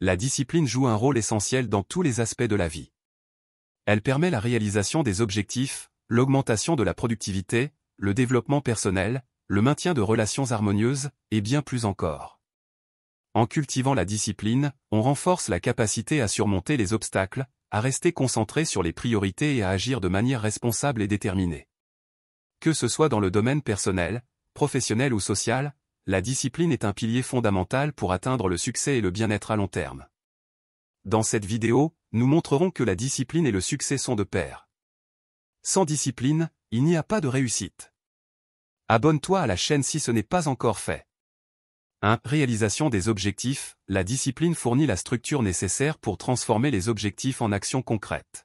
la discipline joue un rôle essentiel dans tous les aspects de la vie. Elle permet la réalisation des objectifs, l'augmentation de la productivité, le développement personnel, le maintien de relations harmonieuses, et bien plus encore. En cultivant la discipline, on renforce la capacité à surmonter les obstacles, à rester concentré sur les priorités et à agir de manière responsable et déterminée. Que ce soit dans le domaine personnel, professionnel ou social, la discipline est un pilier fondamental pour atteindre le succès et le bien-être à long terme. Dans cette vidéo, nous montrerons que la discipline et le succès sont de pair. Sans discipline, il n'y a pas de réussite. Abonne-toi à la chaîne si ce n'est pas encore fait. 1. Réalisation des objectifs. La discipline fournit la structure nécessaire pour transformer les objectifs en actions concrètes.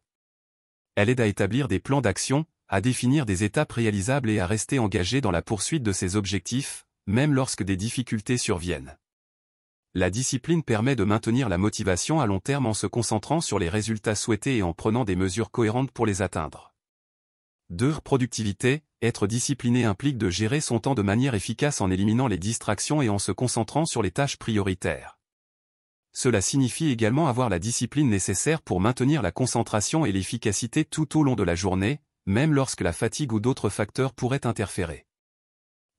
Elle aide à établir des plans d'action, à définir des étapes réalisables et à rester engagé dans la poursuite de ces objectifs, même lorsque des difficultés surviennent. La discipline permet de maintenir la motivation à long terme en se concentrant sur les résultats souhaités et en prenant des mesures cohérentes pour les atteindre. 2. Productivité. Être discipliné implique de gérer son temps de manière efficace en éliminant les distractions et en se concentrant sur les tâches prioritaires. Cela signifie également avoir la discipline nécessaire pour maintenir la concentration et l'efficacité tout au long de la journée, même lorsque la fatigue ou d'autres facteurs pourraient interférer.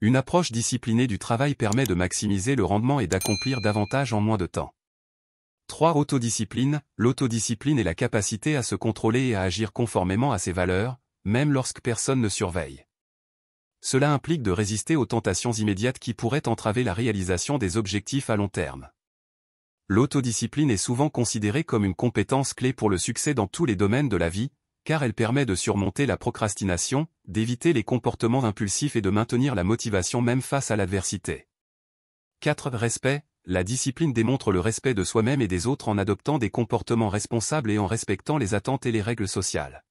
Une approche disciplinée du travail permet de maximiser le rendement et d'accomplir davantage en moins de temps. 3. Autodiscipline. L'autodiscipline est la capacité à se contrôler et à agir conformément à ses valeurs, même lorsque personne ne surveille. Cela implique de résister aux tentations immédiates qui pourraient entraver la réalisation des objectifs à long terme. L'autodiscipline est souvent considérée comme une compétence clé pour le succès dans tous les domaines de la vie, car elle permet de surmonter la procrastination, d'éviter les comportements impulsifs et de maintenir la motivation même face à l'adversité. 4. Respect. La discipline démontre le respect de soi-même et des autres en adoptant des comportements responsables et en respectant les attentes et les règles sociales.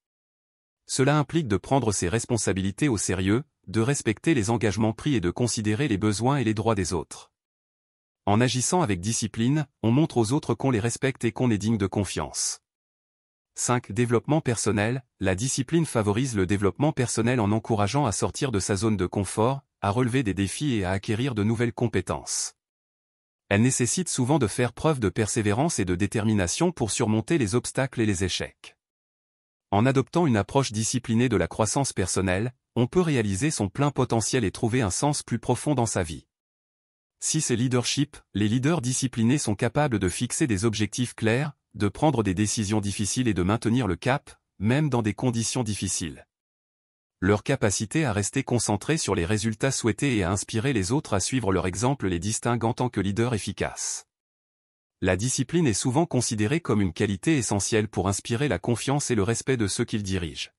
Cela implique de prendre ses responsabilités au sérieux, de respecter les engagements pris et de considérer les besoins et les droits des autres. En agissant avec discipline, on montre aux autres qu'on les respecte et qu'on est digne de confiance. 5. Développement personnel. La discipline favorise le développement personnel en encourageant à sortir de sa zone de confort, à relever des défis et à acquérir de nouvelles compétences. Elle nécessite souvent de faire preuve de persévérance et de détermination pour surmonter les obstacles et les échecs. En adoptant une approche disciplinée de la croissance personnelle, on peut réaliser son plein potentiel et trouver un sens plus profond dans sa vie. 6. Leadership. Les leaders disciplinés sont capables de fixer des objectifs clairs, de prendre des décisions difficiles et de maintenir le cap, même dans des conditions difficiles. Leur capacité à rester concentrés sur les résultats souhaités et à inspirer les autres à suivre leur exemple les distingue en tant que leaders efficaces. La discipline est souvent considérée comme une qualité essentielle pour inspirer la confiance et le respect de ceux qu'ils dirigent.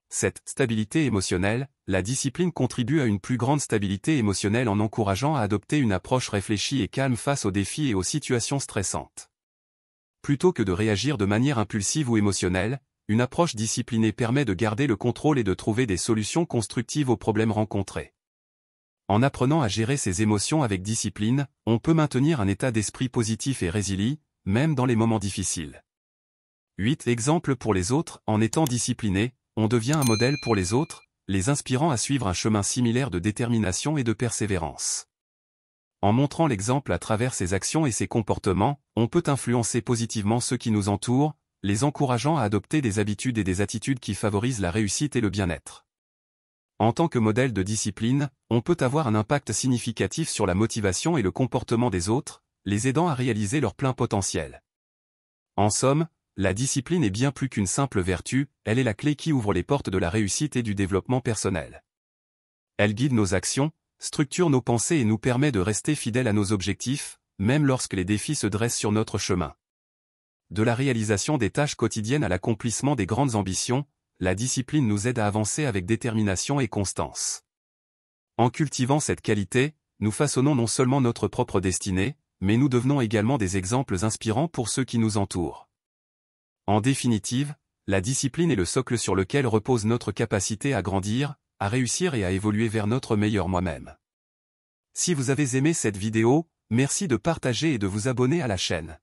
7. Stabilité émotionnelle. La discipline contribue à une plus grande stabilité émotionnelle en encourageant à adopter une approche réfléchie et calme face aux défis et aux situations stressantes. Plutôt que de réagir de manière impulsive ou émotionnelle, une approche disciplinée permet de garder le contrôle et de trouver des solutions constructives aux problèmes rencontrés. En apprenant à gérer ses émotions avec discipline, on peut maintenir un état d'esprit positif et résilient, même dans les moments difficiles. 8. Exemple pour les autres. En étant discipliné, on devient un modèle pour les autres, les inspirant à suivre un chemin similaire de détermination et de persévérance. En montrant l'exemple à travers ses actions et ses comportements, on peut influencer positivement ceux qui nous entourent, les encourageant à adopter des habitudes et des attitudes qui favorisent la réussite et le bien-être. En tant que modèle de discipline, on peut avoir un impact significatif sur la motivation et le comportement des autres, les aidant à réaliser leur plein potentiel. En somme, la discipline est bien plus qu'une simple vertu, elle est la clé qui ouvre les portes de la réussite et du développement personnel. Elle guide nos actions, structure nos pensées et nous permet de rester fidèles à nos objectifs, même lorsque les défis se dressent sur notre chemin. De la réalisation des tâches quotidiennes à l'accomplissement des grandes ambitions, la discipline nous aide à avancer avec détermination et constance. En cultivant cette qualité, nous façonnons non seulement notre propre destinée, mais nous devenons également des exemples inspirants pour ceux qui nous entourent. En définitive, la discipline est le socle sur lequel repose notre capacité à grandir, à réussir et à évoluer vers notre meilleur moi-même. Si vous avez aimé cette vidéo, merci de partager et de vous abonner à la chaîne.